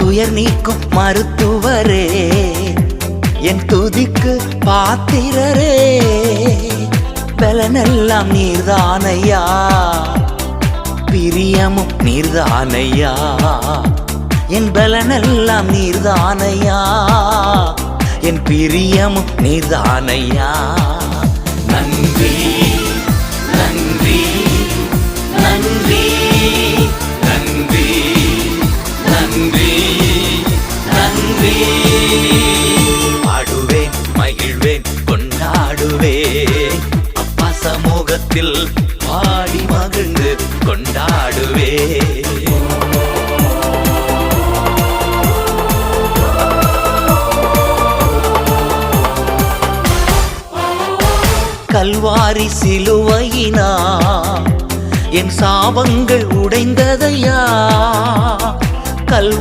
துயர் நீக்கும் மருத்துவரே, என் துதிக்கு பாத்திரரே, பலனெல்லாம் நீர்தானையா, பிரியமும் நீர்தானையா, என் பலனெல்லாம் நீர்தானையா, என் பிரியமும் நீர்தானையா. நன்றி நன்றி நன்றி நன்றி நன்றி நன்றி. பாடுவேன் மகிழ்வேன் கொண்டாடுவேன், அப்பா சமூகத்தில் பாடி மகிழ்ந்து கொண்டாடுவேன். கல்வாரி சிலுவையினா என் சாபங்கள் உடைந்ததையா, கல்வாரி